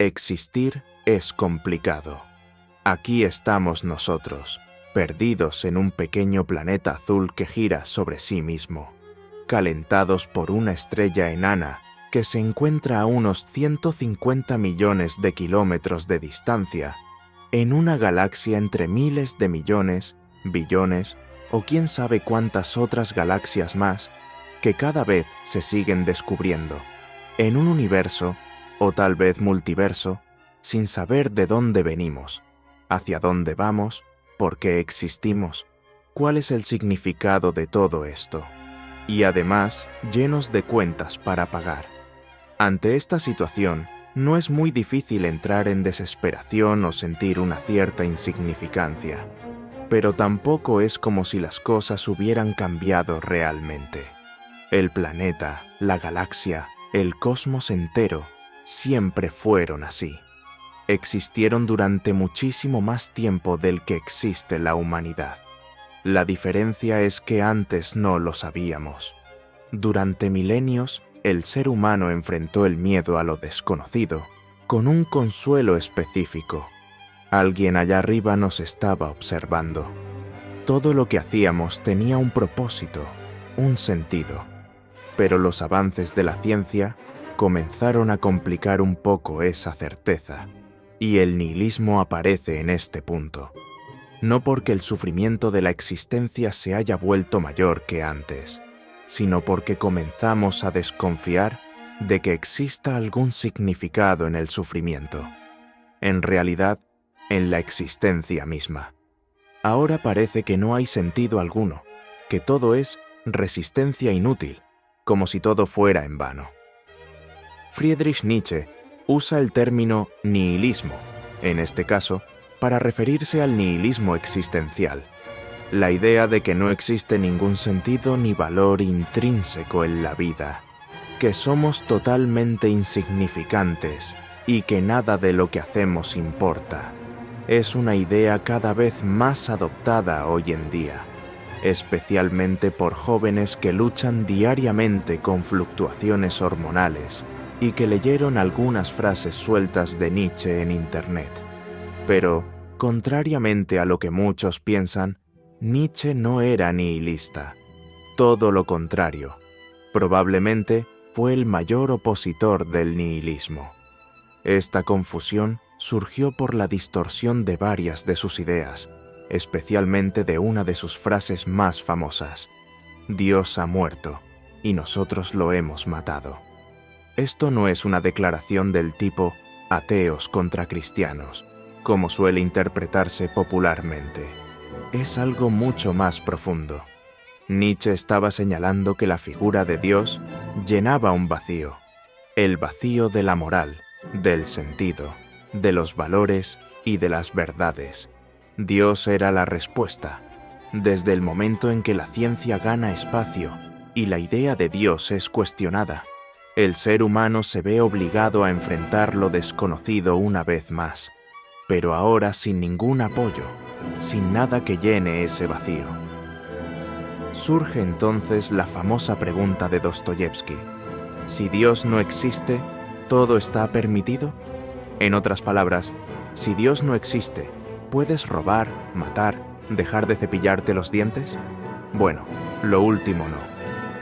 Existir es complicado. Aquí estamos nosotros, perdidos en un pequeño planeta azul que gira sobre sí mismo, calentados por una estrella enana que se encuentra a unos 150 millones de kilómetros de distancia, en una galaxia entre miles de millones, billones o quién sabe cuántas otras galaxias más que cada vez se siguen descubriendo, en un universo, o tal vez multiverso, sin saber de dónde venimos, hacia dónde vamos, por qué existimos, cuál es el significado de todo esto, y además llenos de cuentas para pagar. Ante esta situación, no es muy difícil entrar en desesperación o sentir una cierta insignificancia, pero tampoco es como si las cosas hubieran cambiado realmente. El planeta, la galaxia, el cosmos entero, siempre fueron así. Existieron durante muchísimo más tiempo del que existe la humanidad. La diferencia es que antes no lo sabíamos. Durante milenios, el ser humano enfrentó el miedo a lo desconocido con un consuelo específico. Alguien allá arriba nos estaba observando. Todo lo que hacíamos tenía un propósito, un sentido. Pero los avances de la ciencia comenzaron a complicar un poco esa certeza, y el nihilismo aparece en este punto. No porque el sufrimiento de la existencia se haya vuelto mayor que antes, sino porque comenzamos a desconfiar de que exista algún significado en el sufrimiento. En realidad, en la existencia misma. Ahora parece que no hay sentido alguno, que todo es resistencia inútil, como si todo fuera en vano. Friedrich Nietzsche usa el término nihilismo, en este caso, para referirse al nihilismo existencial, la idea de que no existe ningún sentido ni valor intrínseco en la vida, que somos totalmente insignificantes y que nada de lo que hacemos importa. Es una idea cada vez más adoptada hoy en día, especialmente por jóvenes que luchan diariamente con fluctuaciones hormonales y que leyeron algunas frases sueltas de Nietzsche en Internet. Pero, contrariamente a lo que muchos piensan, Nietzsche no era nihilista. Todo lo contrario. Probablemente fue el mayor opositor del nihilismo. Esta confusión surgió por la distorsión de varias de sus ideas, especialmente de una de sus frases más famosas: Dios ha muerto y nosotros lo hemos matado. Esto no es una declaración del tipo ateos contra cristianos, como suele interpretarse popularmente. Es algo mucho más profundo. Nietzsche estaba señalando que la figura de Dios llenaba un vacío, el vacío de la moral, del sentido, de los valores y de las verdades. Dios era la respuesta. Desde el momento en que la ciencia gana espacio y la idea de Dios es cuestionada, el ser humano se ve obligado a enfrentar lo desconocido una vez más, pero ahora sin ningún apoyo, sin nada que llene ese vacío. Surge entonces la famosa pregunta de Dostoyevsky: ¿si Dios no existe, todo está permitido? En otras palabras, si Dios no existe, ¿puedes robar, matar, dejar de cepillarte los dientes? Bueno, lo último no.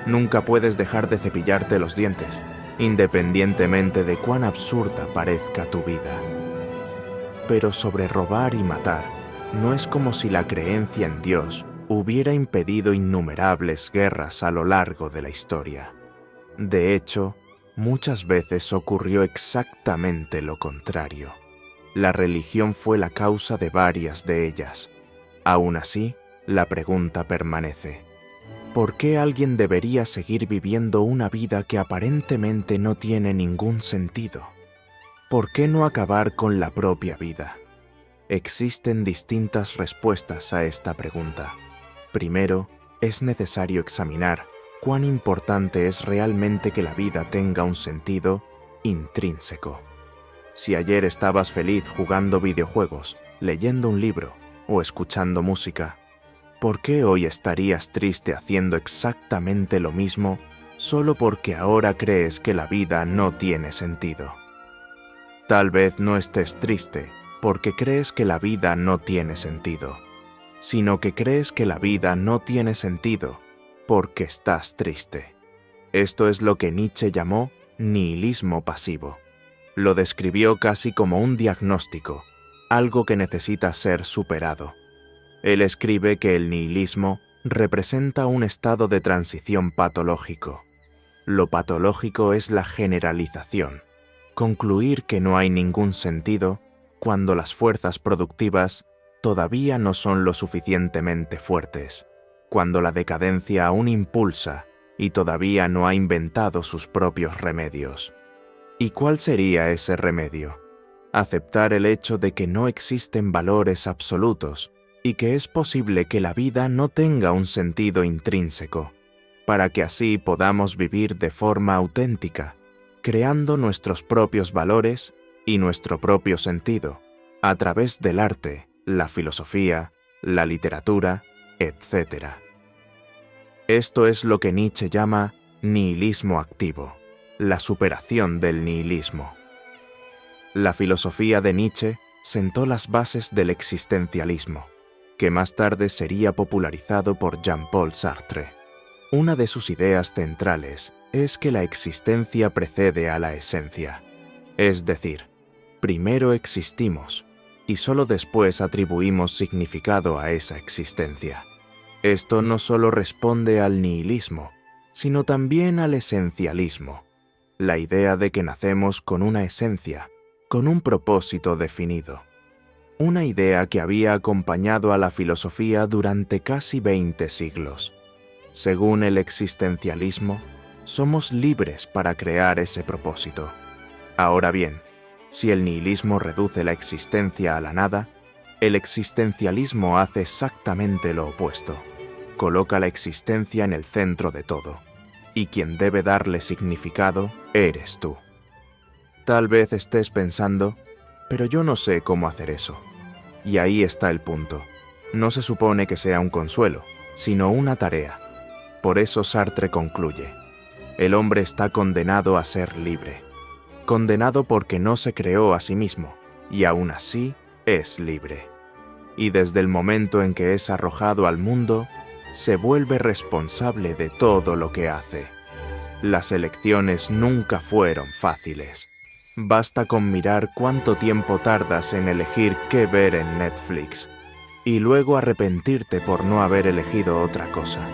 Nunca puedes dejar de cepillarte los dientes, independientemente de cuán absurda parezca tu vida. Pero sobre robar y matar, no es como si la creencia en Dios hubiera impedido innumerables guerras a lo largo de la historia. De hecho, muchas veces ocurrió exactamente lo contrario. La religión fue la causa de varias de ellas. Aún así, la pregunta permanece: ¿por qué alguien debería seguir viviendo una vida que aparentemente no tiene ningún sentido? ¿Por qué no acabar con la propia vida? Existen distintas respuestas a esta pregunta. Primero, es necesario examinar cuán importante es realmente que la vida tenga un sentido intrínseco. Si ayer estabas feliz jugando videojuegos, leyendo un libro o escuchando música, ¿por qué hoy estarías triste haciendo exactamente lo mismo solo porque ahora crees que la vida no tiene sentido? Tal vez no estés triste porque crees que la vida no tiene sentido, sino que crees que la vida no tiene sentido porque estás triste. Esto es lo que Nietzsche llamó nihilismo pasivo. Lo describió casi como un diagnóstico, algo que necesita ser superado. Él escribe que el nihilismo representa un estado de transición patológico. Lo patológico es la generalización, concluir que no hay ningún sentido cuando las fuerzas productivas todavía no son lo suficientemente fuertes, cuando la decadencia aún impulsa y todavía no ha inventado sus propios remedios. ¿Y cuál sería ese remedio? Aceptar el hecho de que no existen valores absolutos y que es posible que la vida no tenga un sentido intrínseco, para que así podamos vivir de forma auténtica, creando nuestros propios valores y nuestro propio sentido, a través del arte, la filosofía, la literatura, etc. Esto es lo que Nietzsche llama nihilismo activo, la superación del nihilismo. La filosofía de Nietzsche sentó las bases del existencialismo, que más tarde sería popularizado por Jean-Paul Sartre. Una de sus ideas centrales es que la existencia precede a la esencia, es decir, primero existimos y solo después atribuimos significado a esa existencia. Esto no solo responde al nihilismo, sino también al esencialismo, la idea de que nacemos con una esencia, con un propósito definido. Una idea que había acompañado a la filosofía durante casi 20 siglos. Según el existencialismo, somos libres para crear ese propósito. Ahora bien, si el nihilismo reduce la existencia a la nada, el existencialismo hace exactamente lo opuesto. Coloca la existencia en el centro de todo, y quien debe darle significado eres tú. Tal vez estés pensando, pero yo no sé cómo hacer eso. Y ahí está el punto. No se supone que sea un consuelo, sino una tarea. Por eso Sartre concluye: el hombre está condenado a ser libre. Condenado porque no se creó a sí mismo, y aún así es libre. Y desde el momento en que es arrojado al mundo, se vuelve responsable de todo lo que hace. Las elecciones nunca fueron fáciles. Basta con mirar cuánto tiempo tardas en elegir qué ver en Netflix, y luego arrepentirte por no haber elegido otra cosa.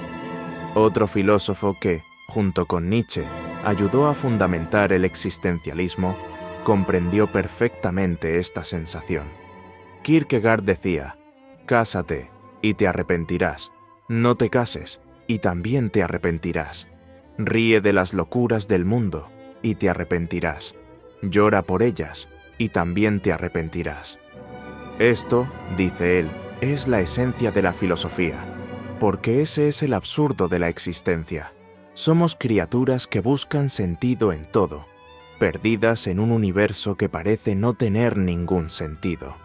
Otro filósofo que, junto con Nietzsche, ayudó a fundamentar el existencialismo, comprendió perfectamente esta sensación. Kierkegaard decía: cásate y te arrepentirás. No te cases y también te arrepentirás. Ríe de las locuras del mundo y te arrepentirás. Llora por ellas y también te arrepentirás. Esto, dice él, es la esencia de la filosofía, porque ese es el absurdo de la existencia. Somos criaturas que buscan sentido en todo, perdidas en un universo que parece no tener ningún sentido.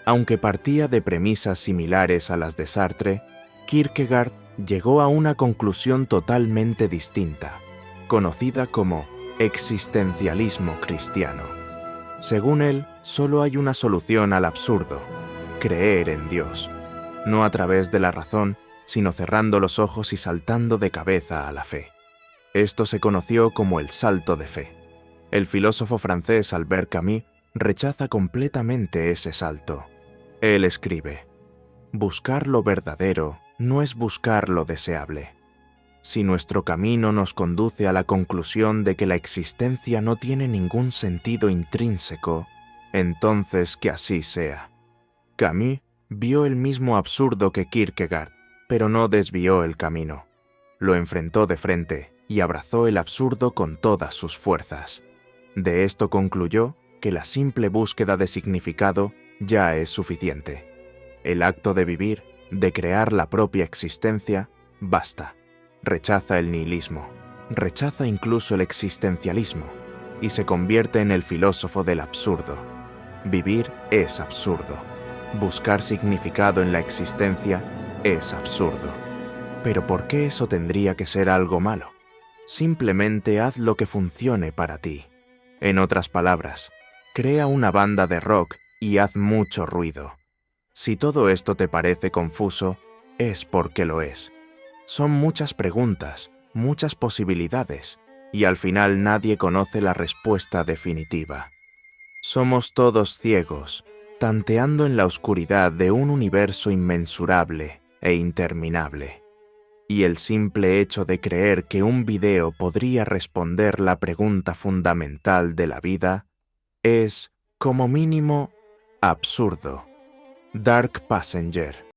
Aunque partía de premisas similares a las de Sartre, Kierkegaard llegó a una conclusión totalmente distinta, conocida como existencialismo cristiano. Según él, solo hay una solución al absurdo: creer en Dios, no a través de la razón, sino cerrando los ojos y saltando de cabeza a la fe. Esto se conoció como el salto de fe. El filósofo francés Albert Camus rechaza completamente ese salto. Él escribe: buscar lo verdadero no es buscar lo deseable. Si nuestro camino nos conduce a la conclusión de que la existencia no tiene ningún sentido intrínseco, entonces que así sea. Camus vio el mismo absurdo que Kierkegaard, pero no desvió el camino. Lo enfrentó de frente y abrazó el absurdo con todas sus fuerzas. De esto concluyó que la simple búsqueda de significado ya es suficiente. El acto de vivir, de crear la propia existencia, basta. Rechaza el nihilismo, rechaza incluso el existencialismo y se convierte en el filósofo del absurdo. Vivir es absurdo. Buscar significado en la existencia es absurdo. Pero ¿por qué eso tendría que ser algo malo? Simplemente haz lo que funcione para ti. En otras palabras, Crea una banda de rock y haz mucho ruido. Si todo esto te parece confuso, es porque lo es. Son muchas preguntas, muchas posibilidades, y al final nadie conoce la respuesta definitiva. Somos todos ciegos, tanteando en la oscuridad de un universo inmensurable e interminable. Y el simple hecho de creer que un video podría responder la pregunta fundamental de la vida es, como mínimo, absurdo. Dark Passenger.